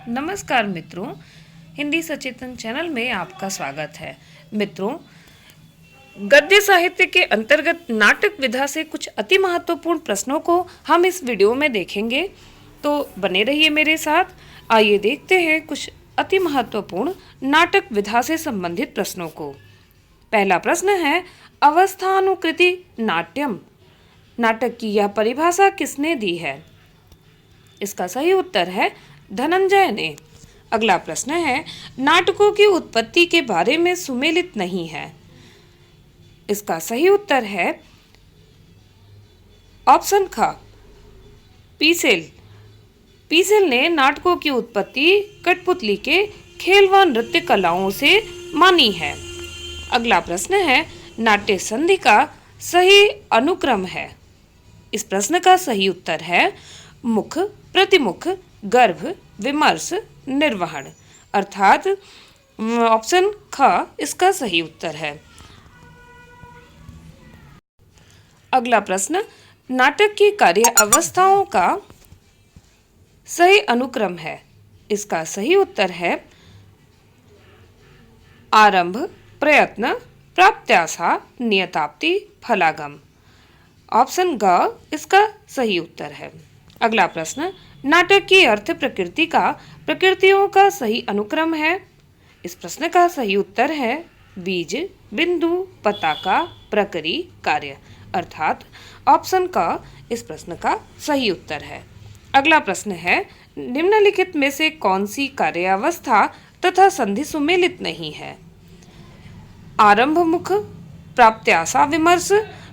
नमस्कार मित्रों, हिंदी सचेतन चैनल में आपका स्वागत है। मित्रों, गद्य साहित्य के अंतर्गत नाटक विधा से कुछ अति महत्वपूर्ण प्रश्नों को हम इस वीडियो में देखेंगे, तो बने रहिए मेरे साथ। आइए देखते हैं कुछ अति महत्वपूर्ण नाटक विधा से संबंधित प्रश्नों को। पहला प्रश्न है, अवस्थानुकृति नाट्यम नाटक की यह परिभाषा किसने दी है? इसका सही उत्तर है धनंजय ने। अगला प्रश्न है, नाटकों की उत्पत्ति के बारे में सुमेलित नहीं है। इसका सही उत्तर है ऑप्शन ख, पीसेल। पीसेल ने नाटकों की उत्पत्ति कठपुतली के खेल व नृत्य कलाओं से मानी है। अगला प्रश्न है, नाट्य संधि का सही अनुक्रम है। इस प्रश्न का सही उत्तर है मुख, प्रतिमुख, गर्भ, विमर्श, निर्वहन, अर्थात ऑप्शन ख इसका सही उत्तर है। अगला प्रश्न, नाटक की कार्य अवस्थाओं का सही अनुक्रम है। इसका सही उत्तर है आरंभ, प्रयत्न, प्राप्त्याशा, नियताप्ति, फलागम। ऑप्शन ग इसका सही उत्तर है। अगला प्रश्न, नाटक की अर्थ प्रकृति का प्रकृतियों का सही अनुक्रम है। इस प्रश्न का सही उत्तर है बीज, बिंदु, पताका, प्रकरी, कार्य, अर्थात ऑप्शन का इस प्रश्न का सही उत्तर है। अगला प्रश्न है, निम्नलिखित में से कौन सी कार्यावस्था तथा संधि सुमेलित नहीं है? आरंभ मुख, प्राप्त्याशा विमर्श,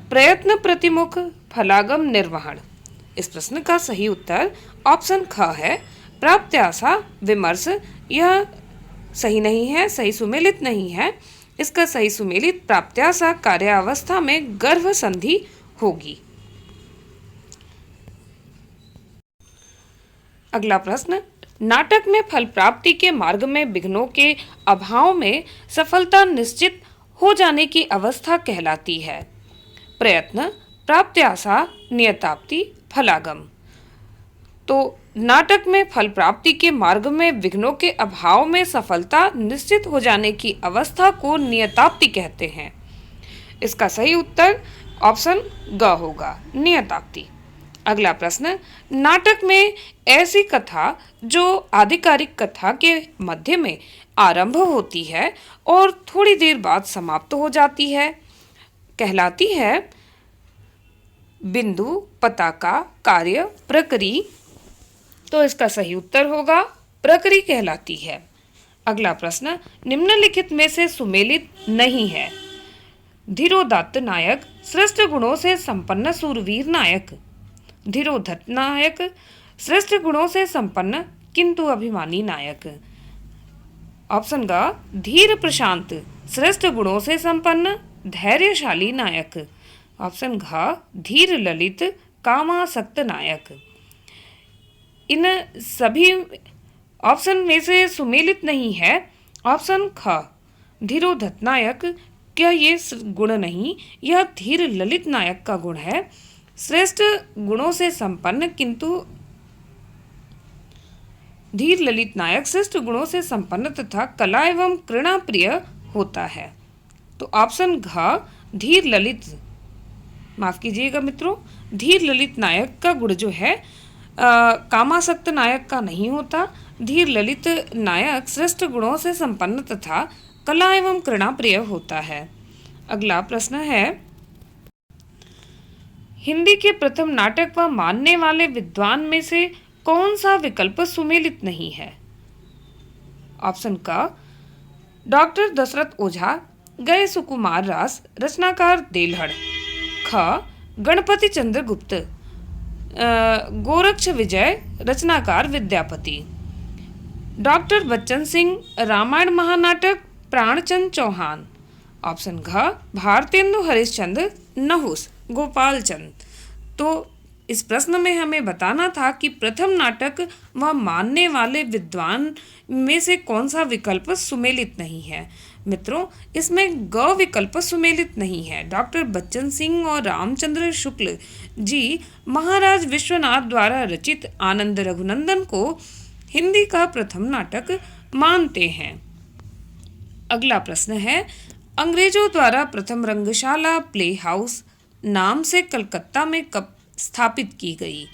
प्रयत्न प्रतिमुख, फलागम निर्वहन। इस प्रश्न का सही उत्तर ऑप्शन ख है प्राप्त्याशा विमर्श। यह सही नहीं है, सही सुमेलित नहीं है। इसका सही सुमेलित प्राप्त्याशा कार्यावस्था में गर्भ संधि होगी। अगला प्रश्न, नाटक में फल प्राप्ति के मार्ग में विघ्नों के अभाव में सफलता निश्चित हो जाने की अवस्था कहलाती है। प्रयत्न, प्राप्त्याशा, नियताप्ति, फलागम। तो नाटक में फल प्राप्ति के मार्ग में विघ्नों के अभाव में सफलता निश्चित हो जाने की अवस्था को नियताप्ति कहते हैं। इसका सही उत्तर ऑप्शन ग होगा, नियताप्ति। अगला प्रश्न, नाटक में ऐसी कथा जो आधिकारिक कथा के मध्य में आरंभ होती है और थोड़ी देर बाद समाप्त हो जाती है, कहलाती है बिंदु, पताका, कार्य, प्रकरी। तो इसका सही उत्तर होगा प्रकरी कहलाती है। अगला प्रश्न, निम्नलिखित में से सुमेलित नहीं है। धीरोदात्त नायक श्रेष्ठ गुणों से संपन्न सूरवीर नायक। धीरोदात्त नायक श्रेष्ठ गुणों से संपन्न किंतु अभिमानी नायक। ऑप्शन ग, धीर प्रशांत श्रेष्ठ गुणों से संपन्न धैर्यशाली नायक। ऑप्शन घ, धीर ललित कामासक्त नायक। इन सभी ऑप्शन में से सुमेलित नहीं है ऑप्शन ख, धीरोदात्त नायक। क्या ये गुण नहीं, यह धीर ललित नायक का गुण है। श्रेष्ठ गुणों से संपन्न किंतु धीर ललित नायक श्रेष्ठ गुणों से संपन्न तथा कला एवं कृणा प्रिय होता है। तो ऑप्शन घ, धीर ललित, माफ कीजिएगा मित्रों, धीर ललित नायक का गुण जो है कामासक्त नायक का नहीं होता। धीर ललित नायक श्रेष्ठ गुणों से संपन्न तथा कला एवं कृणा प्रिय होता है। अगला प्रश्न है, हिंदी के प्रथम नाटक व मानने वाले विद्वान में से कौन सा विकल्प सुमेलित नहीं है? ऑप्शन का, डॉक्टर दशरथ ओझा, गए सुकुमार रास, रचनाकार देलहड़। ख, गणपति चंद्र गुप्त, गोरक्ष विजय, रचनाकार विद्यापति। डॉक्टर बच्चन सिंह, रामायण महानाटक, प्राणचंद चौहान। ऑप्शन घ, भारतेंदु हरिश्चंद्र, नहुस, गोपाल चंद। तो इस प्रश्न में हमें बताना था कि प्रथम नाटक व मानने वाले विद्वान में से कौन सा विकल्प सुमेलित नहीं है। मित्रों, इसमें ग विकल्प सुमेलित नहीं है। डॉक्टर बच्चन सिंह और रामचंद्र शुक्ल जी महाराज विश्वनाथ द्वारा रचित आनंद रघुनंदन को हिंदी का प्रथम नाटक मानते हैं। अगला प्रश्न है, अंग्रेजों द्वारा प्रथम रंगशाला प्ले हाउस नाम से कलकत्ता में कब स्थापित की गई?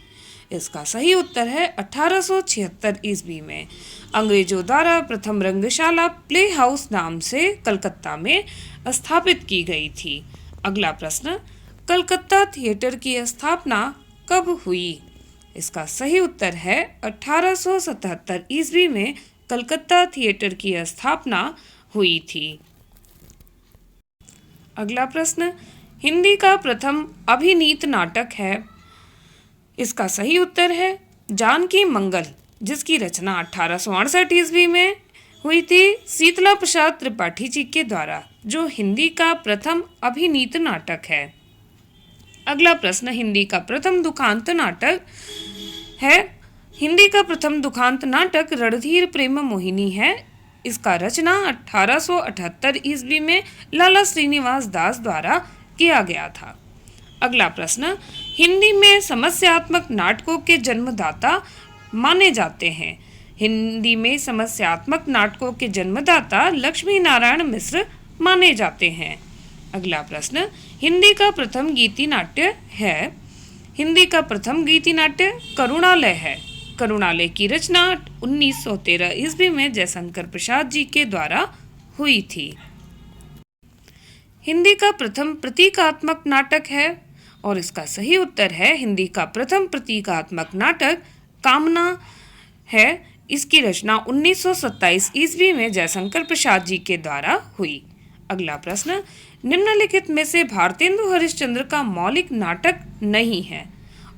इसका सही उत्तर है 1876 ईस्वी में अंग्रेजों द्वारा प्रथम रंगशाला प्ले हाउस नाम से कलकत्ता में स्थापित की गई थी। अगला प्रश्न, कलकत्ता थिएटर की स्थापना कब हुई? इसका सही उत्तर है 1877 ईस्वी में कलकत्ता थिएटर की स्थापना हुई थी। अगला प्रश्न, हिंदी का प्रथम अभिनीत नाटक है। इसका सही उत्तर है जानकी मंगल, जिसकी रचना 1868 ईस्वी में हुई थी शीतला प्रसाद त्रिपाठी जी के द्वारा, जो हिंदी का प्रथम अभिनीत नाटक है। अगला प्रश्न, हिंदी का प्रथम दुखांत नाटक है। हिंदी का प्रथम दुखांत नाटक रणधीर प्रेम मोहिनी है। इसका रचना 1878 ईस्वी में लाला श्रीनिवास दास द्वारा किया गया था। अगला प्रश्न, हिंदी में समस्यात्मक नाटकों के जन्मदाता माने जाते हैं। हिंदी में समस्यात्मक नाटकों के जन्मदाता लक्ष्मी नारायण मिश्र माने जाते हैं। अगला प्रश्न, हिंदी का प्रथम गीति नाट्य है। हिंदी का प्रथम गीति नाट्य करुणालय है। करुणालय की रचना 1913 ईस्वी में जयशंकर प्रसाद जी के द्वारा हुई थी। हिंदी का प्रथम प्रतीकात्मक नाटक है और इसका सही उत्तर है हिंदी का प्रथम प्रतीकात्मक नाटक कामना है। इसकी रचना 1927 ईस्वी में जयशंकर प्रसाद जी के द्वारा हुई। अगला प्रश्न, निम्नलिखित में से भारतेंदु हरिश्चंद्र का मौलिक नाटक नहीं है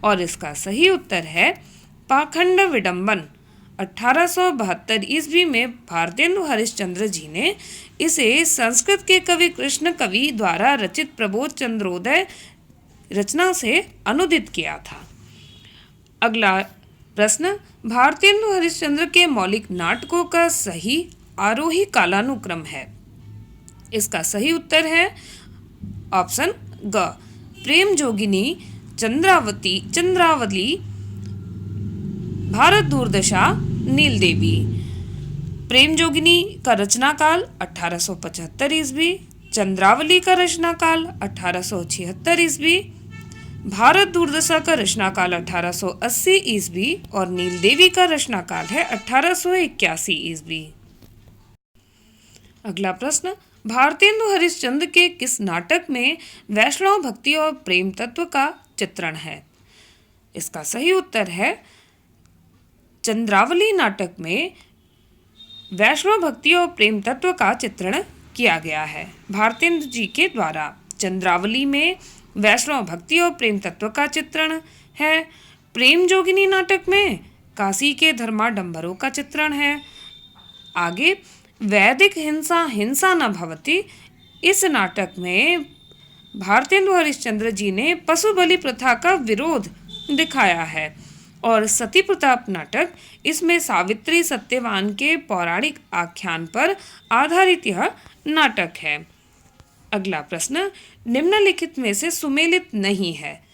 और इसका सही उत्तर है पाखंड विडंबन। 1872 ईस्वी में भारतेंदु हरिश्चंद्र जी ने इसे संस्कृत के कवि कृष्ण कवि द्वारा रचित प्रबोध चंद्रोदय रचना से अनुदित किया था। अगला प्रश्न, भारतेंदु हरिश्चंद्र के मौलिक नाटकों का सही आरोही कालानुक्रम है। इसका सही उत्तर है ऑप्शन ग, प्रेम जोगिनी, चंद्रावली, भारत दूरदशा, नील देवी। प्रेम जोगिनी का रचना काल 1875 ईस्वी, चंद्रावली का रचना काल 1876 ईस्वी, भारत दूरदशा का रचना काल 1880 ईस्वी और नील देवी का रचना काल है 1881 ईस्वी। अगला प्रश्न, भारतेंदु हरिश्चंद्र के किस नाटक में वैष्णव भक्ति और प्रेम तत्व का चित्रण है? इसका सही उत्तर है चंद्रावली नाटक में वैष्णव भक्ति और प्रेम तत्व का चित्रण किया गया है भारतेंदु जी के द्वारा। चंद्रावली में वैष्णव भक्ति और प्रेम तत्व का चित्रण है। प्रेम जोगिनी नाटक में काशी के धर्माडंबरों का चित्रण है। आगे, वैदिक हिंसा हिंसा न भवति, इस नाटक में भारतेंदु हरिश्चंद्र जी ने पशु बलि प्रथा का विरोध दिखाया है। और सती प्रताप नाटक, इसमें सावित्री सत्यवान के पौराणिक आख्यान पर आधारित यह नाटक है। अगला प्रश्न, निम्नलिखित में से सुमेलित नहीं है।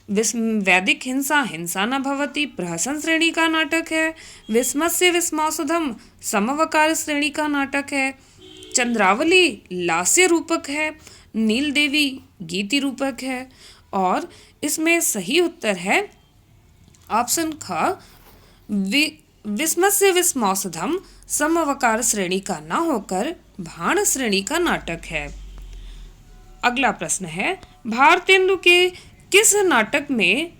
वैदिक हिंसा हिंसा न भवति प्रहसन श्रेणी का नाटक है। विस्मस्य विस्मौसुधम समवकार श्रेणी का नाटक है। चंद्रावली लास्य रूपक है। नील देवी गीति रूपक है। और इसमें सही उत्तर है ऑप्शन ख, विस्मस्य विस्मौसुधम समवकार श्रेणी का न होकर भाण श्रेणी का नाटक है। अगला प्रश्न है, भारतेंदु के किस नाटक में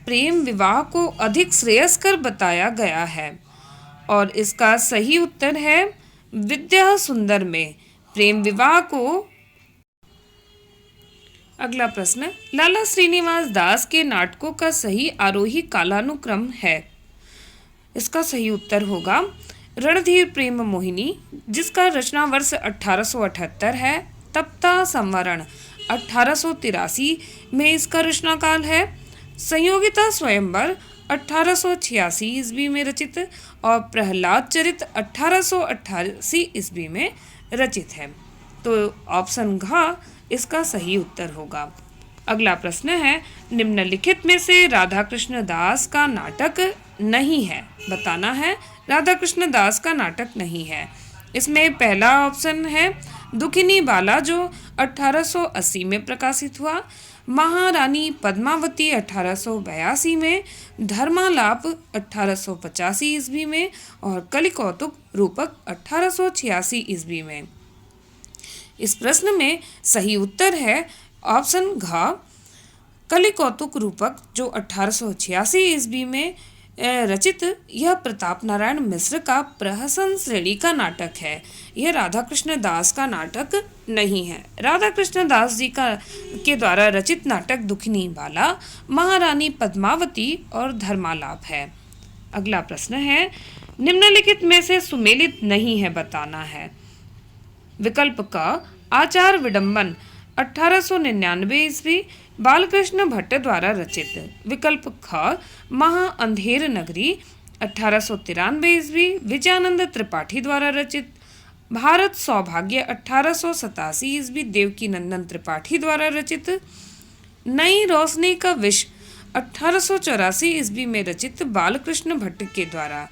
प्रेम विवाह को अधिक श्रेयस्कर बताया गया है? और इसका सही उत्तर है विद्या सुंदर में प्रेम विवाह को। अगला प्रश्न, लाला श्रीनिवास दास के नाटकों का सही आरोही कालानुक्रम है। इसका सही उत्तर होगा रणधीर प्रेम मोहिनी, जिसका रचना वर्ष 1878 है। तप्ता संवरण 1883 में इसका रचना काल है। संयोगिता स्वयंवर 1886 ईस्वी में रचित और प्रहलाद चरित 1888 ईस्वी में रचित है। तो ऑप्शन घ इसका सही उत्तर होगा। अगला प्रश्न है, निम्नलिखित में से राधा कृष्ण दास का नाटक नहीं है, बताना है। राधा कृष्ण दास का नाटक नहीं है। इसमें पहला ऑप्शन है दुखिनी बाला जो 1880 में प्रकाशित हुआ, महारानी पद्मावती 1882 में, धर्मालाप 1885 ईस्वी में और कलिकौतुक रूपक 1886 ईस्वी में। इस प्रश्न में सही उत्तर है ऑप्शन घ, कलिकौतुक रूपक, जो 1886 ईस्वी में रचित यह प्रताप नारायण मिश्र का प्रहसन श्रेणी का नाटक है। यह राधा कृष्ण दास का नाटक नहीं है। राधा कृष्ण दास जी के द्वारा रचित नाटक दुखिनी बाला, महारानी पद्मावती और धर्मालाप है। अगला प्रश्न है, निम्नलिखित में से सुमेलित नहीं है, बताना है। विकल्प क, आचार विडंबन 1899 ईस्वी, बालकृष्ण भट्ट द्वारा रचित। विकल्प ख, महा अंधेर नगरी 1893 ईस्वी, विजयानंद त्रिपाठी द्वारा रचित। भारत सौभाग्य 1887 ईस्वी, देवकी नंदन त्रिपाठी द्वारा रचित। नई रोशनी का विष 1884 ईस्वी में रचित, बालकृष्ण भट्ट के द्वारा।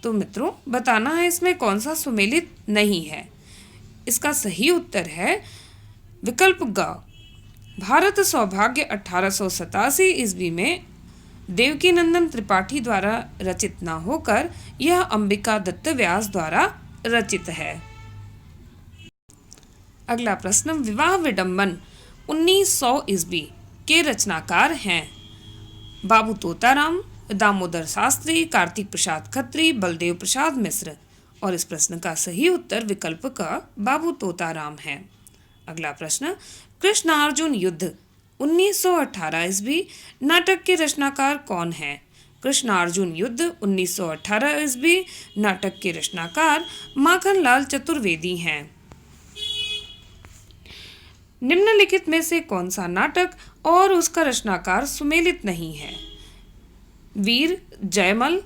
तो मित्रों, बताना है इसमें कौन सा सुमेलित नहीं है। इसका सही उत्तर है विकल्प ग, भारत सौभाग्य 1887 ईस्वी में देवकी नंदन त्रिपाठी द्वारा रचित न होकर यह अंबिका दत्त व्यास द्वारा रचित है। अगला प्रश्न, विवाह विडंबन 1900 ईस्वी के रचनाकार हैं। बाबू तोताराम, दामोदर शास्त्री, कार्तिक प्रसाद खत्री, बलदेव प्रसाद मिश्र। और इस प्रश्न का सही उत्तर विकल्प क, बाबू तोताराम है। अगला प्रश्न, कृष्णार्जुन युद्ध 1918 ईस्वी नाटक के रचनाकार कौन हैं? कृष्णार्जुन युद्ध 1918 ईस्वी नाटक के रचनाकार माखनलाल चतुर्वेदी हैं। निम्नलिखित में से कौन सा नाटक और उसका रचनाकार सुमेलित नहीं है? वीर जयमल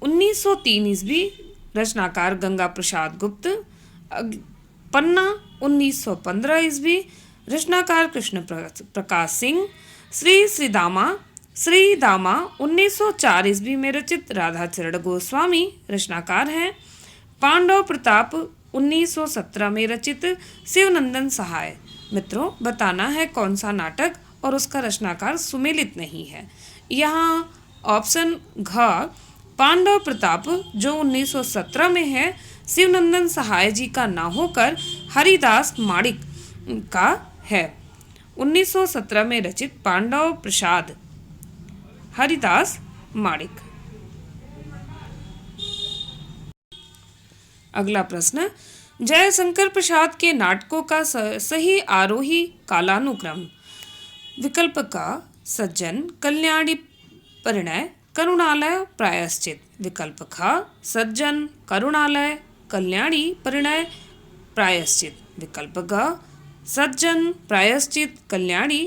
1903 ईस्वी, रचनाकार गंगा प्रसाद गुप्त। पन्ना 1915 ईस्वी, रचनाकार कृष्ण प्रकाश सिंह। श्री दामा 1904 ईस्वी में रचित, राधाचरण गोस्वामी रचनाकार हैं। पांडव प्रताप 1917 में रचित, शिवनंदन सहाय। मित्रों, बताना है कौन सा नाटक और उसका रचनाकार सुमेलित नहीं है। यहाँ ऑप्शन घ, पांडव प्रताप, जो 1917 में है, शिवनंदन सहाय जी का ना होकर हरिदास माणिक का है। 1917 में रचित पांडव प्रसाद हरिदास माणिक। अगला प्रश्न, जयशंकर प्रसाद के नाटकों का सही आरोही कालानुक्रम। विकल्प का, सज्जन, कल्याणी, परिणय, करुणालय, प्रायश्चित। विकल्प ख, सज्जन, करुणालय, कल्याणी, परिणय, प्रायश्चित। विकल्प ग, सज्जन, प्रायश्चित, कल्याणी,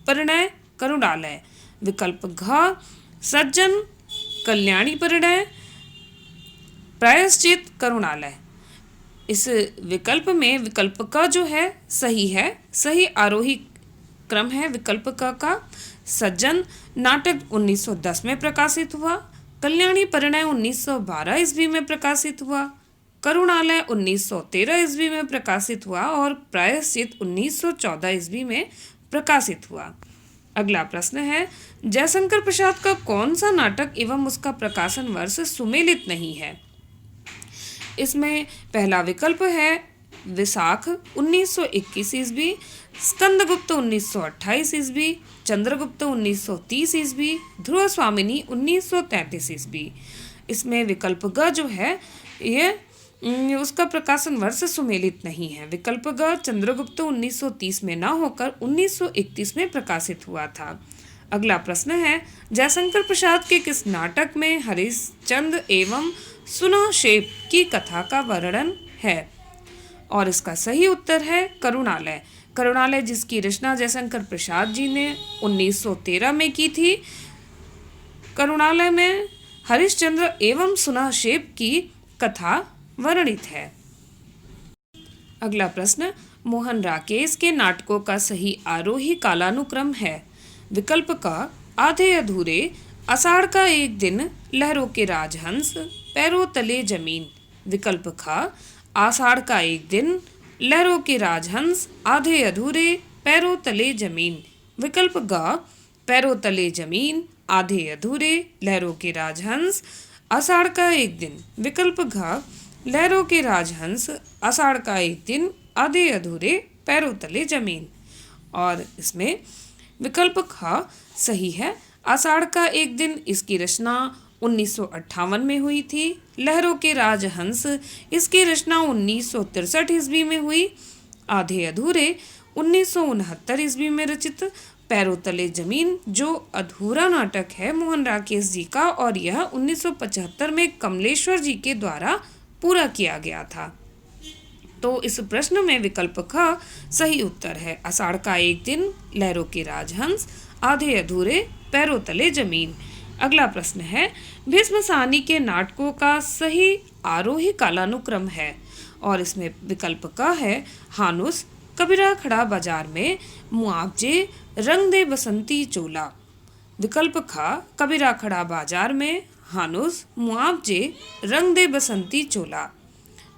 परिणय, करुणालय। विकल्प घ, सज्जन, कल्याणी, परिणय, प्रायश्चित, करुणालय। इस विकल्प में विकल्प क जो है सही है, सही आरोही क्रम है विकल्प क का। सज्जन नाटक 1910 में प्रकाशित हुआ, कल्याणी परिणय 1912 ईस्वी में प्रकाशित हुआ, करुणालय 1913 ईस्वी में प्रकाशित हुआ और प्रायश्चित 1914 ईस्वी में प्रकाशित हुआ। अगला प्रश्न है, जयशंकर प्रसाद का कौन सा नाटक एवं उसका प्रकाशन वर्ष सुमेलित नहीं है? इसमें पहला विकल्प है विशाख 1921 ईस्वी, स्कंदगुप्त 1928 ईस्वी, चंद्रगुप्त 1930 ईस्वी, ध्रुव स्वामिनी 1933 ईस्वी। इसमें विकल्प ग जो है ये उसका प्रकाशन वर्ष सुमेलित नहीं है। विकल्प ग चंद्रगुप्त 1930 में न होकर 1931 में प्रकाशित हुआ था। अगला प्रश्न है, जयशंकर प्रसाद के किस नाटक में हरिश्चंद्र एवं सुनाशेप की कथा का वर्णन है? और इसका सही उत्तर है करुणालय। करुणालय जिसकी रचना जयशंकर प्रसाद जी ने 1913 में की थी। करुणालय में हरिश्चंद्र एवं सुनाशेप की कथा वर्णित है। अगला प्रश्न, मोहन राकेश के नाटकों का सही आरोही कालानुक्रम है? विकल्प क, आधे अधूरे, आषाढ़ का एक दिन, लहरों के राजहंस, पैरों तले जमीन। विकल्प ख, आषाढ़ का एक दिन, लहरों के राजहंस, आधे अधूरे, पैरों तले जमीन। विकल्प ग, पैरों तले जमीन, आधे अधूरे, लहरों के राजहंस, आषाढ़ का एक दिन। विकल्प घ, लहरों के राजहंस, आषाढ़ का एक दिन, आधे अधूरे, पैरों तले जमीन। और इसमें विकल्प ख सही है। आषाढ़ का एक दिन इसकी रचना 1958 में हुई थी। लहरों के राजहंस इसकी रचना 1963 ईस्वी में हुई। आधे अधूरे 1969 ईस्वी में रचित। पैरों तले जमीन जो अधूरा नाटक है मोहन राकेश जी का, और यह 1975 में कमलेश्वर जी के द्वारा पूरा किया गया था। तो इस प्रश्न में विकल्प ख सही उत्तर है। आषाढ़ का एक दिन, लहरों के राजहंस, आधे अधूरे, पैरों तले जमीन। अगला प्रश्न है, भीष्म साहनी के नाटकों का सही आरोही कालानुक्रम है? और इसमें विकल्प क है हानुस, कबीरा खड़ा बाजार में, मुआवजे, रंग दे बसंती चोला। विकल्प ख, कबीरा खड़ा बाजार में, हानुस, मुआवजे, रंग दे बसंती चोला।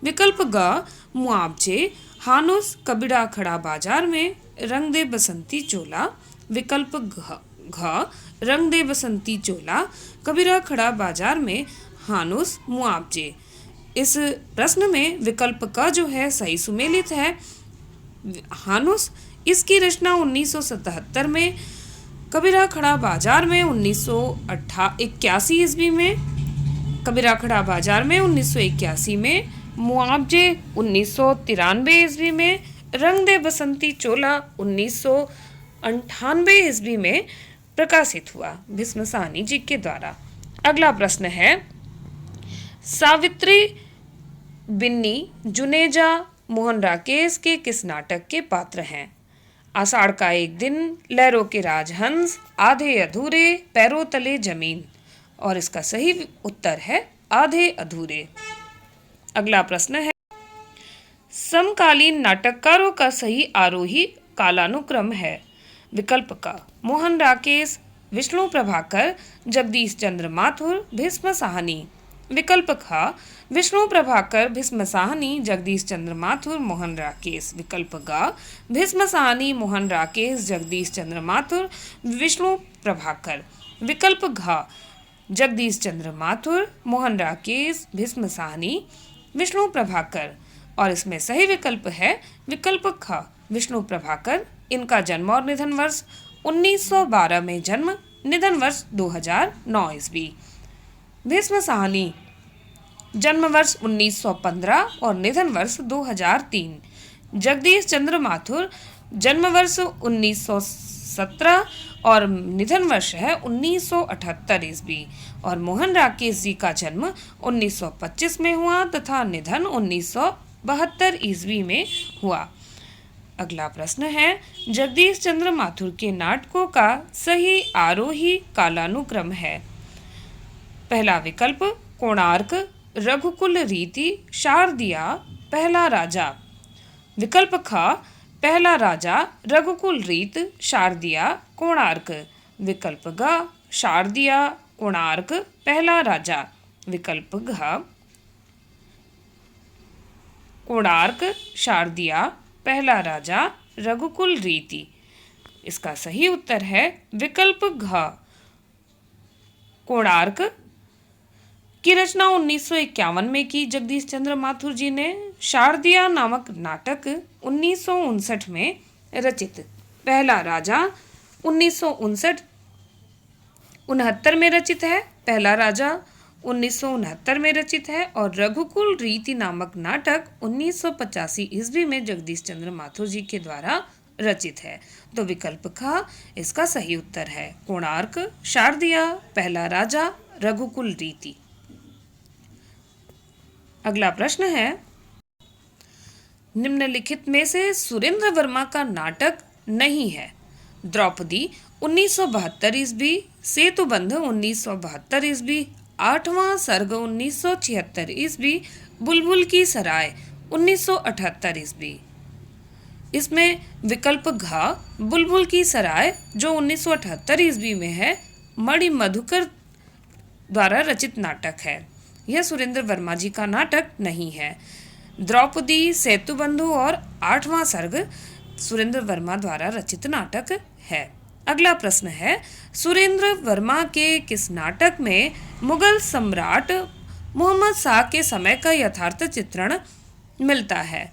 विकल्प ग, मुआवजे, हानुस, कबीरा खड़ा बाजार में, रंग दे बसंती चोला। विकल्प घ, रंग दे बसंती चोला, कबीरा खड़ा बाजार में, हानुस, मुआवजे। इस प्रश्न में विकल्प क जो है सही सुमेलित है। हानुस इसकी रचना 1977 में, कबीरा खड़ा बाजार में 1981 ईस्वी में, कबीरा खड़ा बाजार में 1981 में, मुआवजे 1993 ईस्वी में, रंग दे बसंती चोला 1998 ईस्वी में प्रकाशित हुआ भीष्म साहनी जी के द्वारा। अगला प्रश्न है, सावित्री, बिन्नी, जुनेजा मोहन राकेश के किस नाटक के पात्र हैं? आषाढ़ का एक दिन, लहरों के राजहंस, आधे अधूरे, पैरों तले जमीन। और इसका सही उत्तर है आधे अधूरे। अगला प्रश्न है, समकालीन नाटककारों का सही आरोही कालानुक्रम है? विकल्प का, मोहन राकेश, विष्णु प्रभाकर, जगदीश चंद्र माथुर, भीष्म साहनी। विकल्प ख, विष्णु प्रभाकर, भीष्म साहनी, जगदीश चंद्र माथुर, मोहन राकेश। विकल्प ग, भीष्म साहनी, मोहन राकेश, जगदीश चंद्र माथुर, विष्णु प्रभाकर। विकल्प घ, जगदीश चंद्र माथुर, मोहन राकेश, भीष्म साहनी, विष्णु प्रभाकर। और इसमें सही विकल्प है विकल्प ख, विष्णु प्रभाकर। इनका जन्म और निधन वर्ष 1912 में जन्म, निधन वर्ष 2009 ईस्वी। भीष्म साहनी जन्म वर्ष 1915 और निधन वर्ष 2003। जगदीश चंद्र माथुर जन्म वर्ष 1917 और निधन वर्ष है 1978 ईस्वी। और मोहन राकेश जी का जन्म 1925 में हुआ तथा निधन 1972 ईस्वी में हुआ। अगला प्रश्न है, जगदीश चंद्र माथुर के नाटकों का सही आरोही कालानुक्रम है? पहला विकल्प कोणार्क, रघुकुल रीति, शारदिया, पहला राजा। विकल्प ख, पहला राजा, रघुकुल रीत, शारदिया, कोणार्क। विकल्प ग, शारदिया, कोणार्क, पहला राजा। विकल्प घ, कोणार्क, शारदिया, पहला राजा, रघुकुल रीति। इसका सही उत्तर है विकल्प घ, कोणार्क की रचना 1951 में की जगदीश चंद्र माथुर जी ने। शारदिया नामक नाटक 1959 में रचित। पहला राजा 1969 में रचित है। पहला राजा 1969 में रचित है और रघुकुल रीति नामक नाटक 1985 ईस्वी में जगदीश चंद्र माथुर जी के द्वारा रचित है। तो विकल्प ख इसका सही उत्तर है। कोणार्क, शारदिया, पहला राजा, रघुकुल रीति। अगला प्रश्न है, निम्नलिखित में से सुरेंद्र वर्मा का नाटक नहीं है? द्रौपदी 1972 ईस्वी, सेतुबंध 1972 ईस्वी, आठवां सर्ग 1976 ईस्वी, बुलबुल की सराय 1978 ईस्वी। इसमें विकल्प घ बुलबुल की सराय जो 1978 ईस्वी में है, मणि मधुकर द्वारा रचित नाटक है। यह सुरेंद्र वर्मा जी का नाटक नहीं है। द्रौपदी, सेतुबंधु और आठवां सर्ग सुरेंद्र वर्मा द्वारा रचित नाटक है। अगला प्रश्न है, सुरेंद्र वर्मा के किस नाटक में मुगल सम्राट मोहम्मद शाह के समय का यथार्थ चित्रण मिलता है?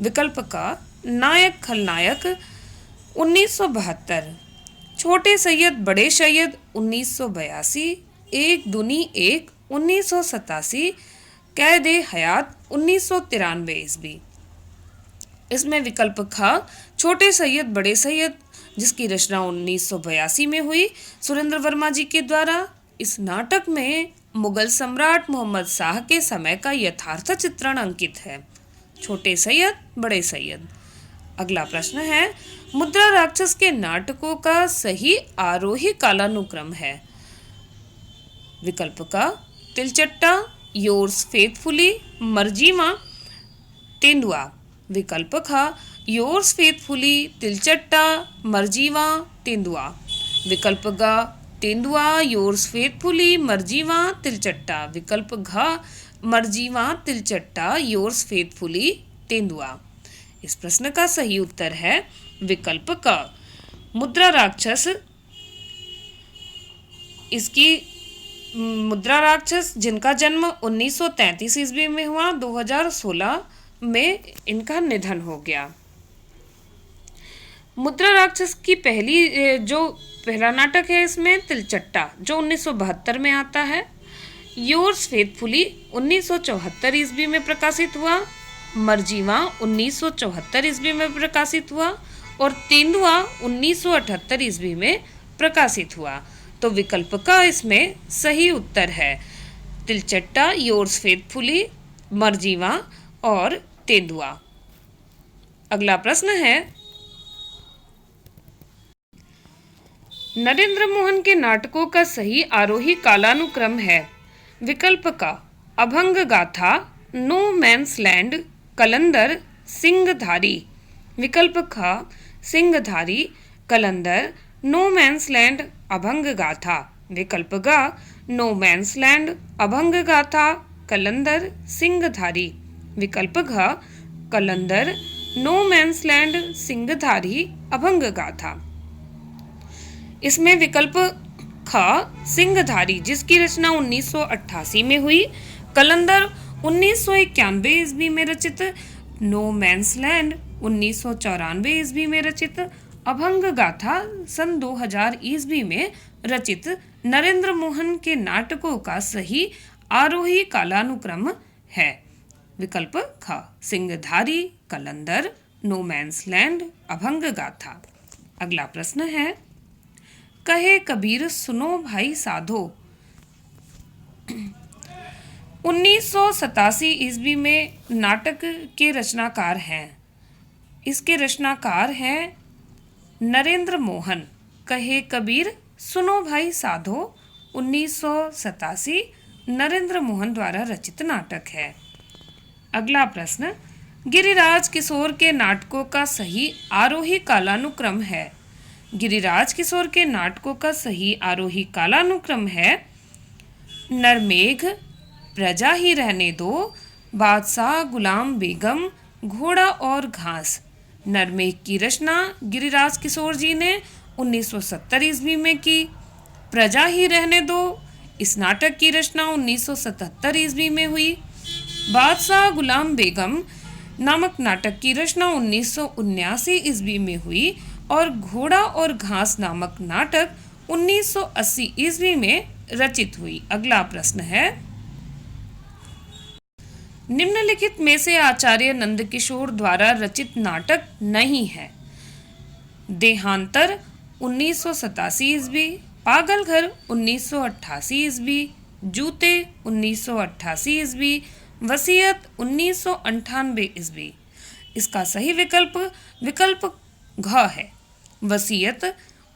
विकल्प का नायक खलनायक 1972, छोटे सैयद बड़े सैयद 1982, एक दुनी एक 1987, कैद ए हयात 1993 ईस्वी। इसमें विकल्प ख छोटे सैयद बड़े सैयद जिसकी रचना 1982 में हुई सुरेंद्र वर्मा जी के द्वारा। इस नाटक में मुगल सम्राट मोहम्मद शाह के समय का यथार्थ चित्रण अंकित है। छोटे सैयद बड़े सैयद। अगला प्रश्न है, मुद्रा राक्षस के नाटकों का सही आरोही कालानुक्रम है? विकल्प का तिलचट्टा, योर्स फेथफुली, मर्जीमा, तेंदुआ। विकल्प ख योर्स फेथफुली, तिलचट्टा, मर्जीवा, तेंदुआ। विकल्प ग तेंदुआ, योर्स फेथफुली, मर्जीवा, तिलचट्टा। विकल्प घ मर्जीवा, तिलचट्टा, योर्स फेथफुली, तेंदुआ। इस प्रश्न का सही उत्तर है विकल्प क मुद्रा राक्षस। इसकी मुद्रा राक्षस जिनका जन्म 1933 ईस्वी में हुआ, 2016 में इनका निधन हो गया। मुद्रा राक्षस की पहला नाटक है इसमें तिलचट्टा जो 1972 में आता है। योर्स फेथफुली 1974 ईस्वी में प्रकाशित हुआ। मर्जीवा 1974 ईस्वी में प्रकाशित हुआ और तेंदुआ 1978 ईस्वी में प्रकाशित हुआ। तो विकल्प का इसमें सही उत्तर है तिलचट्टा, योर्स फेथफुली, मर्जीवा और तेंदुआ। अगला प्रश्न है, नरेंद्र मोहन के नाटकों का सही आरोही कालानुक्रम है? विकल्प का अभंग गाथा, नो मैंस लैंड, कलंदर, सिंहधारी। विकल्प ख सिंहधारी, कलंदर, नो मैंस लैंड, अभंग गाथा। विकल्प ग नो मैंस लैंड, अभंग गाथा, कलंदर, सिंहधारी। विकल्प घ कलंदर, नो मैंस लैंड, सिंहधारी, अभंग गाथा। इसमें विकल्प ख सिंहधारी जिसकी रचना 1988 में हुई, कलंदर 1991 ईस्वी में रचित, नो मैंस लैंड 1994 ईस्वी में रचित, अभंग गाथा सन 2000 ईस्वी में रचित नरेंद्र मोहन के नाटकों का सही आरोही कालानुक्रम है। विकल्प ख सिंहधारी, कलंदर, नो मैंस लैंड, अभंग गाथा। अगला प्रश्न है, कहे कबीर सुनो भाई साधो 1987 ईस्वी में नाटक के रचनाकार हैं। इसके रचनाकार हैं नरेंद्र मोहन। कहे कबीर सुनो भाई साधो 1987 नरेंद्र मोहन द्वारा रचित नाटक है। अगला प्रश्न, गिरिराज किशोर के नाटकों का सही आरोही कालानुक्रम है? गिरिराज किशोर के नाटकों का सही आरोही कालानुक्रम है नरमेघ, प्रजा ही रहने दो, बादशाह गुलाम बेगम, घोड़ा और घास। नरमेघ की रचना गिरिराज किशोर जी ने 1970 ईस्वी में की। प्रजा ही रहने दो इस नाटक की रचना 1977 ईस्वी में हुई। बादशाह गुलाम बेगम नामक नाटक की रचना 1979 ईस्वी में हुई और घोड़ा और घास नामक नाटक 1980 ईस्वी में रचित हुई। अगला प्रश्न है, निम्नलिखित में से आचार्य नंदकिशोर द्वारा रचित नाटक नहीं है? देहांतर 1987 ईस्वी, पागलघर 1988 ईस्वी, जूते 1988 ईस्वी, वसीयत 1998 ईस्वी। इसका सही विकल्प घ है। वसीयत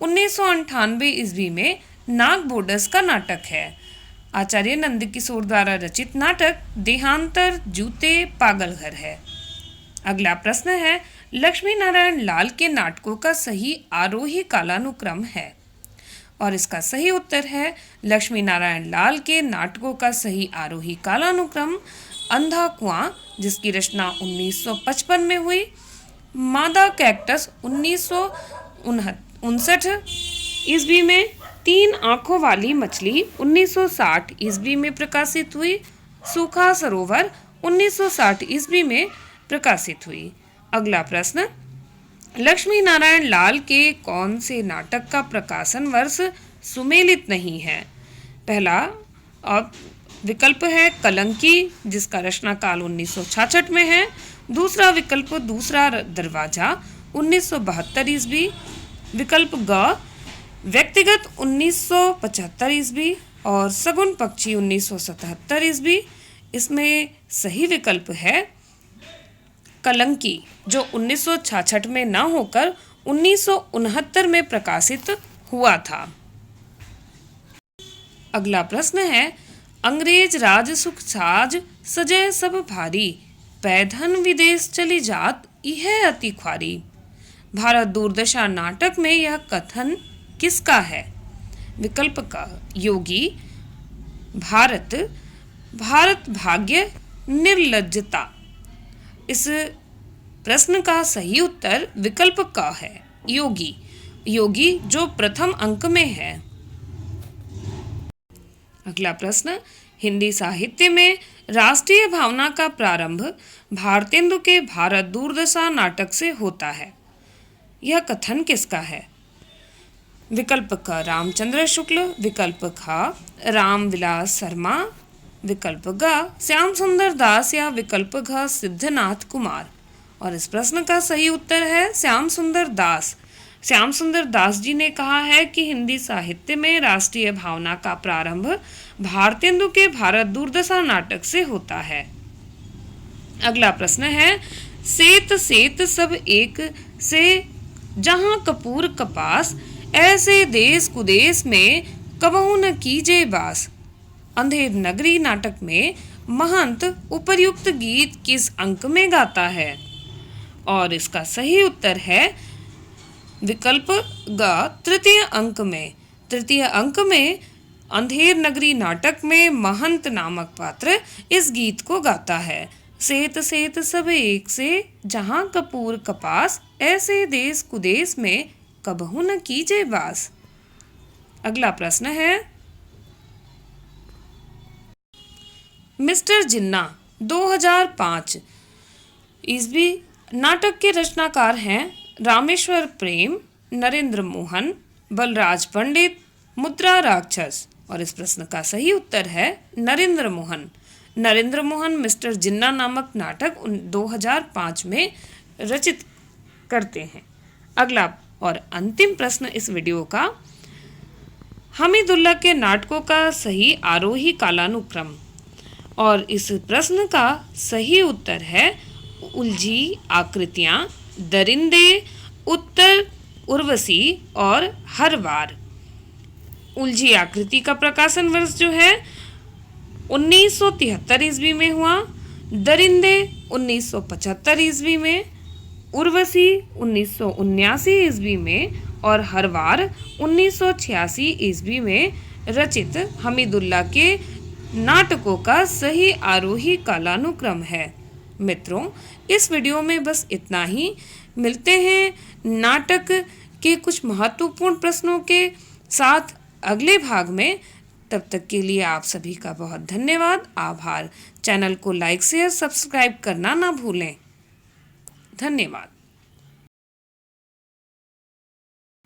1998 ईस्वी में नाग बोडस का नाटक है। आचार्य नंदकिशोर द्वारा रचित नाटक देहांतर, जूते, पागलघर है। अगला प्रश्न है, लक्ष्मी नारायण लाल के नाटकों का सही आरोही कालानुक्रम है? और इसका सही उत्तर है लक्ष्मी नारायण लाल के नाटकों का सही आरोही कालानुक्रम अंधा कुआं, जिसकी रचना 1955 में हुई, मादा कैक्टस 1959 ईस्वी में, तीन आंखों वाली मछली 1960 ईस्वी में प्रकाशित हुई, सूखा सरोवर 1960 ईस्वी में प्रकाशित हुई। अगला प्रश्न, लक्ष्मी नारायण लाल के कौन से नाटक का प्रकाशन वर्ष सुमेलित नहीं है? पहला विकल्प है कलंकी, जिसका रचना काल 1966 में है। दूसरा विकल्प दूसरा दरवाजा 1972 ईस्वी। विकल्प ग व्यक्तिगत 1975 ईस्वी और सगुन पक्षी 1977 ईस्वी। इसमें सही विकल्प है कलंकी, जो 1966 में न होकर 1969 में प्रकाशित हुआ था। अगला प्रश्न है, अंग्रेज राज सुख साज सजय सब भारी, पैधन विदेश चली जात यह अति ख्वारी। भारत दुर्दशा नाटक में यह कथन किसका है? विकल्प का योगी, भारत, भारत भाग्य, निर्लज्जता। इस प्रश्न का सही उत्तर विकल्प का है योगी, योगी जो प्रथम अंक में है। अगला प्रश्न, हिंदी साहित्य में राष्ट्रीय भावना का प्रारंभ भारतेंदु के भारत दुर्दशा नाटक से होता है। यह कथन किसका है? विकल्प क रामचंद्र शुक्ल, विकल्प ख रामविलास शर्मा, विकल्प ग श्याम सुंदर दास या विकल्प घ सिद्धनाथ कुमार। और इस प्रश्न का सही उत्तर है श्याम सुंदर दास। श्याम सुंदर दास जी ने कहा है कि हिंदी साहित्य में राष्ट्रीय भावना का प्रारंभ भारतेंदु के भारत दुर्दशा नाटक से होता है। अगला प्रश्न है, सेत सेत सब एक से जहां कपूर कपास, ऐसे देश कुदेश में कबहू न कीजे बास। अंधेर नगरी नाटक में महंत उपर्युक्त गीत किस अंक में गाता है? और इसका सही उत्तर है विकल्प ग तृतीय अंक में। तृतीय अंक में अंधेर नगरी नाटक में महंत नामक पात्र इस गीत को गाता है। सेत सेत सब एक से जहां कपूर कपास, ऐसे देश कुदेश में कबहू न कीजे बास। अगला प्रश्न है, मिस्टर जिन्ना 2005 ईस्वी नाटक के रचनाकार हैं रामेश्वर प्रेम, नरेंद्र मोहन, बलराज पंडित, मुद्रा राक्षस। और इस प्रश्न का सही उत्तर है नरेंद्र मोहन। नरेंद्र मोहन मिस्टर जिन्ना नामक नाटक 2005 में रचित करते हैं। अगला और अंतिम प्रश्न इस वीडियो का, हमीदुल्लाह के नाटकों का सही आरोही कालानुक्रम। और इस प्रश्न का सही उत्तर है उलझी आकृतियां, दरिंदे, उत्तर उर्वशी और हर बार। उलझी आकृति का प्रकाशन वर्ष जो है 1973 ईस्वी में हुआ, दरिंदे 1975 ईस्वी में, उर्वशी 1979 ईस्वी में और हर बार 1986 ईस्वी में रचित हमीदुल्लाह के नाटकों का सही आरोही कालानुक्रम है। मित्रों, इस वीडियो में बस इतना ही। मिलते हैं नाटक के कुछ महत्वपूर्ण प्रश्नों के साथ अगले भाग में। तब तक के लिए आप सभी का बहुत धन्यवाद, आभार। चैनल को लाइक शेयर सब्सक्राइब करना ना भूलें। धन्यवाद।